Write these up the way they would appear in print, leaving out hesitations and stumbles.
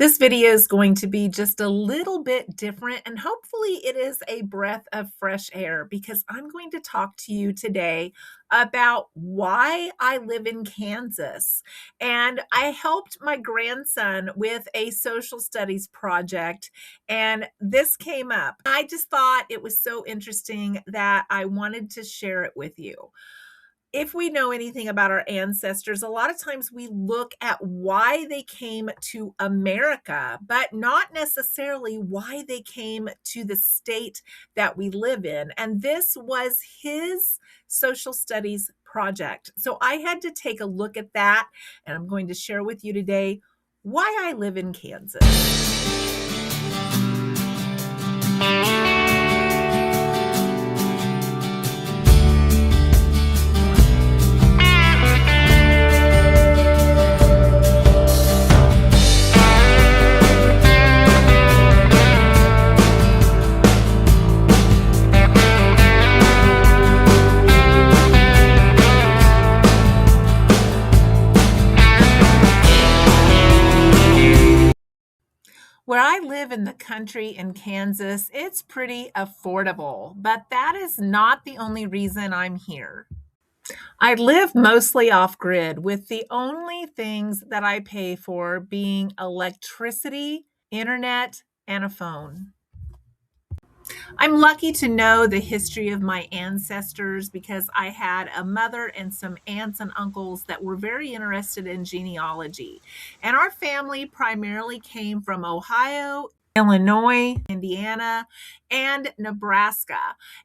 This video is going to be just a little bit different, and hopefully it is a breath of fresh air because I'm going to talk to you today about why I live in Kansas. And I helped my grandson with a social studies project, and this came up. I just thought it was so interesting that I wanted to share it with you. If we know anything about our ancestors, a lot of times we look at why they came to America, but not necessarily why they came to the state that we live in. And this was his social studies project. So I had to take a look at that, and I'm going to share with you today why I live in Kansas. Where I live in the country in Kansas, it's pretty affordable, but that is not the only reason I'm here. I live mostly off grid, with the only things that I pay for being electricity, internet, and a phone. I'm lucky to know the history of my ancestors because I had a mother and some aunts and uncles that were very interested in genealogy. And our family primarily came from Ohio, Illinois, Indiana, and Nebraska.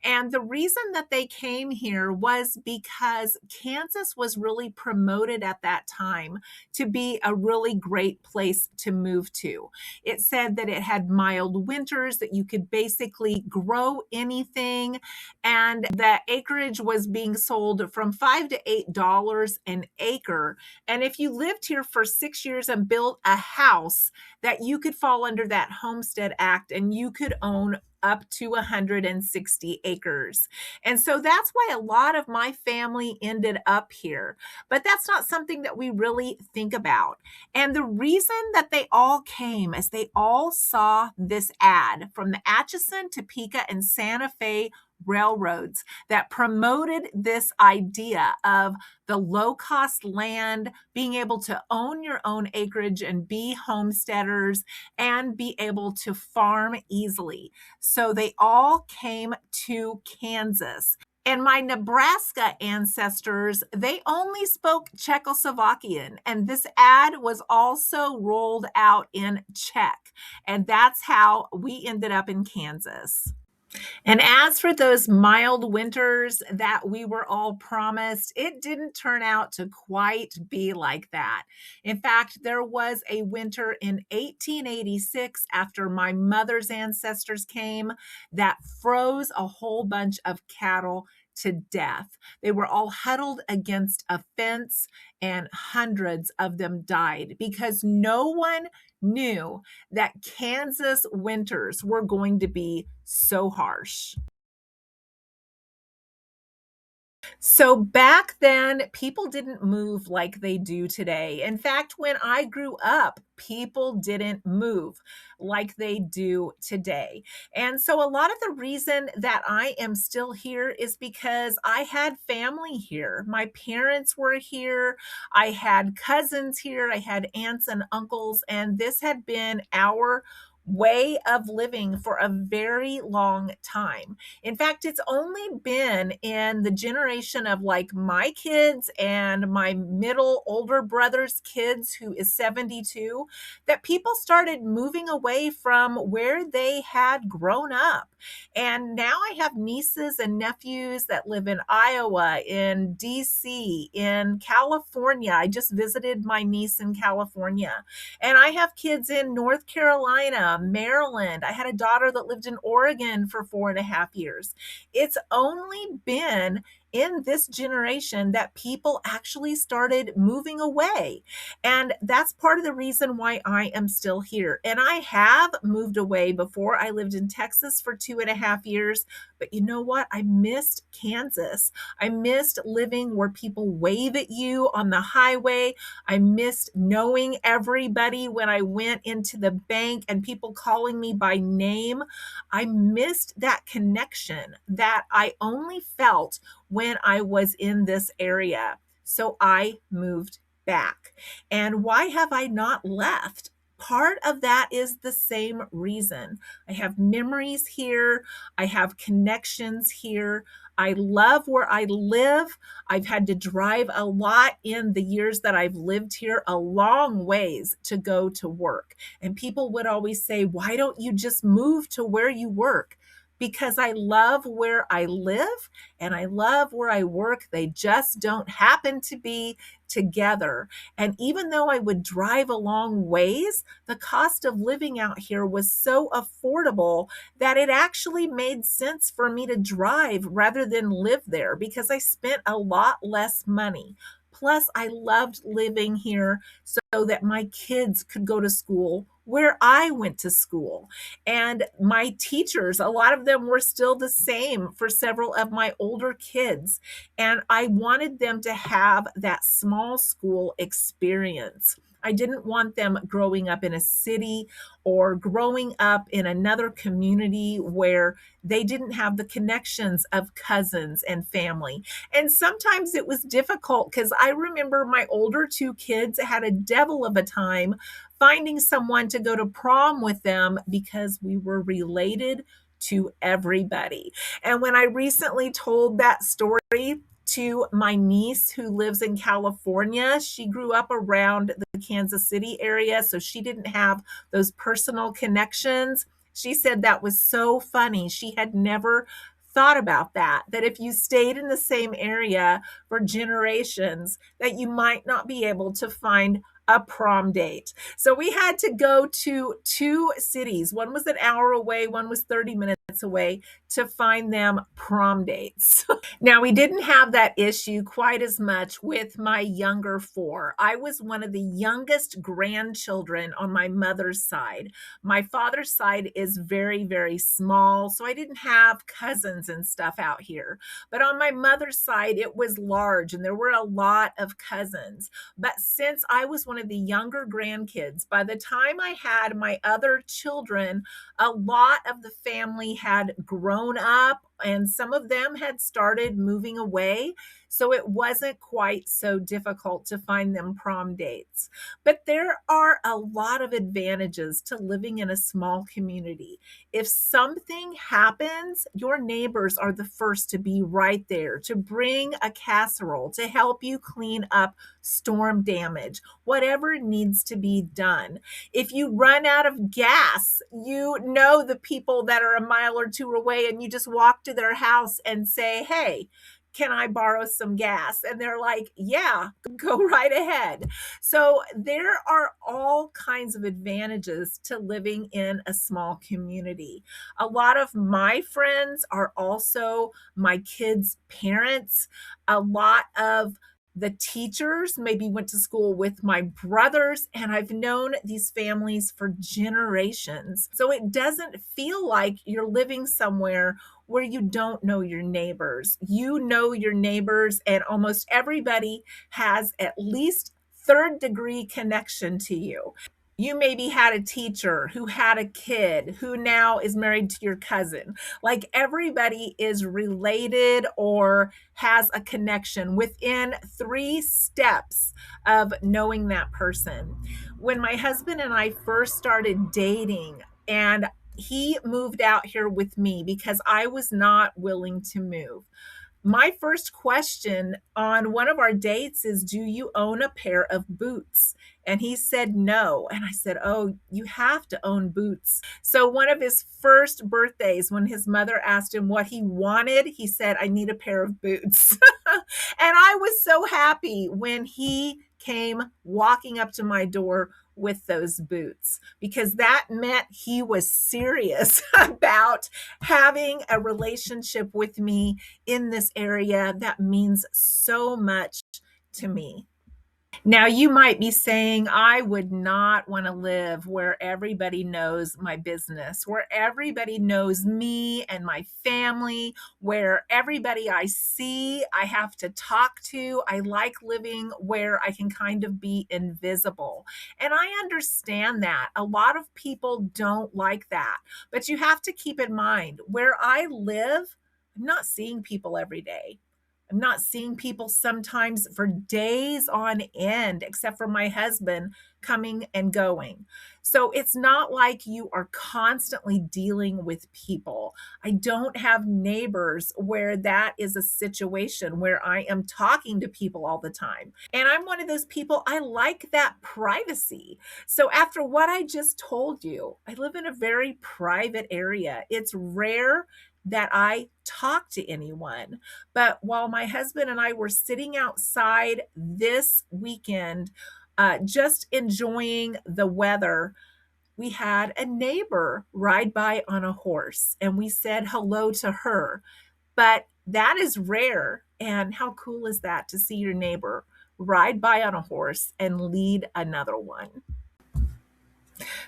And the reason that they came here was because Kansas was really promoted at that time to be a really great place to move to. It said that it had mild winters, that you could basically grow anything, and that acreage was being sold from $5 to $8 an acre. And if you lived here for 6 years and built a house, that you could fall under that Homestead Act and you could own up to 160 acres. And so that's why a lot of my family ended up here. But that's not something that we really think about. And the reason that they all came is they all saw this ad from the Atchison, Topeka, and Santa Fe railroads that promoted this idea of the low-cost land, being able to own your own acreage and be homesteaders and be able to farm easily. So they all came to Kansas. And my Nebraska ancestors, they only spoke Czechoslovakian. And this ad was also rolled out in Czech. And that's how we ended up in Kansas. And as for those mild winters that we were all promised, it didn't turn out to quite be like that. In fact, there was a winter in 1886 after my mother's ancestors came that froze a whole bunch of cattle to death. They were all huddled against a fence, and hundreds of them died because no one knew that Kansas winters were going to be so harsh. So back then, people didn't move like they do today. In fact, when I grew up, people didn't move like they do today. And so a lot of the reason that I am still here is because I had family here. My parents were here. I had cousins here. I had aunts and uncles, and this had been our way of living for a very long time. In fact, it's only been in the generation of like my kids and my middle older brother's kids, who is 72, that people started moving away from where they had grown up. And now I have nieces and nephews that live in Iowa, in DC, in California. I just visited my niece in California. And I have kids in North Carolina, Maryland. I had a daughter that lived in Oregon for 4.5 years. It's only been in this generation that people actually started moving away. And that's part of the reason why I am still here. And I have moved away before. I lived in Texas for 2.5 years. But you know what? I missed Kansas. I missed living where people wave at you on the highway. I missed knowing everybody when I went into the bank and people calling me by name. I missed that connection that I only felt when I was in this area. So I moved back. And why have I not left? Part of that is the same reason. I have memories here. I have connections here. I love where I live. I've had to drive a lot in the years that I've lived here, a long ways to go to work. And people would always say, why don't you just move to where you work? Because I love where I live and I love where I work. They just don't happen to be together. And even though I would drive a long ways, the cost of living out here was so affordable that it actually made sense for me to drive rather than live there because I spent a lot less money. Plus, I loved living here so that my kids could go to school where I went to school. And my teachers, a lot of them were still the same for several of my older kids. And I wanted them to have that small school experience. I didn't want them growing up in a city or growing up in another community where they didn't have the connections of cousins and family. And sometimes it was difficult because I remember my older two kids had a devil of a time finding someone to go to prom with them because we were related to everybody. And when I recently told that story to my niece who lives in California, she grew up around the Kansas City area, so she didn't have those personal connections. She said that was so funny. She had never thought about that if you stayed in the same area for generations, that you might not be able to find a prom date. So we had to go to two cities. One was an hour away, one was 30 minutes away to find them prom dates. Now, we didn't have that issue quite as much with my younger four. I was one of the youngest grandchildren on my mother's side. My father's side is very, very small, so I didn't have cousins and stuff out here. But on my mother's side, it was large and there were a lot of cousins. But since I was one of the younger grandkids, by the time I had my other children, a lot of the family had grown up and some of them had started moving away. So it wasn't quite so difficult to find them prom dates. But there are a lot of advantages to living in a small community. If something happens, your neighbors are the first to be right there to bring a casserole to help you clean up storm damage, whatever needs to be done. If you run out of gas, you know the people that are a mile or two away and you just walk to their house and say, hey, can I borrow some gas? And they're like, yeah, go right ahead. So there are all kinds of advantages to living in a small community. A lot of my friends are also my kids' parents. A lot of the teachers maybe went to school with my brothers, and I've known these families for generations. So it doesn't feel like you're living somewhere where you don't know your neighbors. You know your neighbors, and almost everybody has at least third-degree connection to you. You maybe had a teacher who had a kid who now is married to your cousin. Like everybody is related or has a connection within 3 steps of knowing that person. When my husband and I first started dating, and he moved out here with me because I was not willing to move. My first question on one of our dates is, do you own a pair of boots? And he said no. And I said, oh, you have to own boots. So one of his first birthdays, when his mother asked him what he wanted, he said, I need a pair of boots. And I was so happy when he came walking up to my door with those boots, because that meant he was serious about having a relationship with me in this area that means so much to me. Now, you might be saying, I would not want to live where everybody knows my business, where everybody knows me and my family, where everybody I see, I have to talk to. I like living where I can kind of be invisible. And I understand that. A lot of people don't like that. But you have to keep in mind where I live, I'm not seeing people every day. I'm not seeing people sometimes for days on end, except for my husband coming and going. So it's not like you are constantly dealing with people. I don't have neighbors where that is a situation where I am talking to people all the time. And I'm one of those people, I like that privacy. So after what I just told you, I live in a very private area. It's rare that I talk to anyone. But while my husband and I were sitting outside this weekend, just enjoying the weather, we had a neighbor ride by on a horse and we said hello to her. But that is rare. And how cool is that to see your neighbor ride by on a horse and lead another one?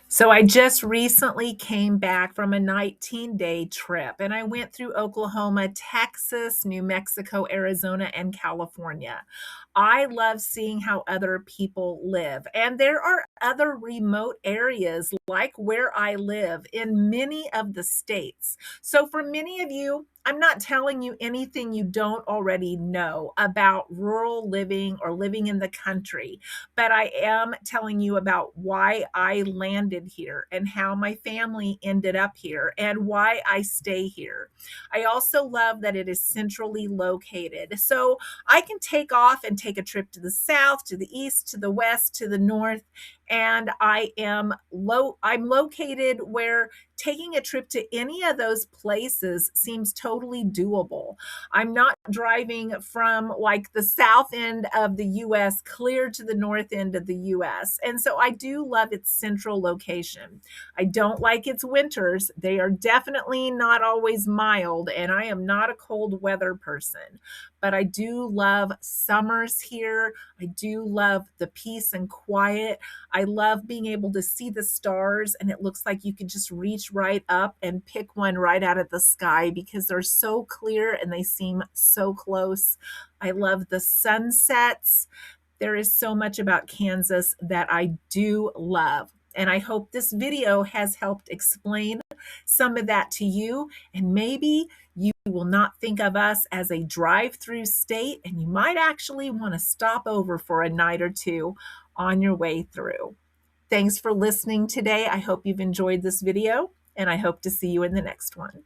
So I just recently came back from a 19-day trip, and I went through Oklahoma, Texas, New Mexico, Arizona, and California. I love seeing how other people live. And there are other remote areas like where I live in many of the states. So for many of you, I'm not telling you anything you don't already know about rural living or living in the country, but I am telling you about why I landed here and how my family ended up here and why I stay here. I also love that it is centrally located. So I can take off and take a trip to the south, to the east, to the west, to the north, and I'm located where taking a trip to any of those places seems totally doable. I'm not driving from like the south end of the US clear to the north end of the US. And so I do love its central location. I don't like its winters. They are definitely not always mild, and I am not a cold weather person. But I do love summers here. I do love the peace and quiet. I love being able to see the stars, and it looks like you can just reach right up and pick one right out of the sky because they're so clear and they seem so close. I love the sunsets. There is so much about Kansas that I do love. And I hope this video has helped explain some of that to you. And maybe you will not think of us as a drive-through state, and you might actually want to stop over for a night or two on your way through. Thanks for listening today. I hope you've enjoyed this video, and I hope to see you in the next one.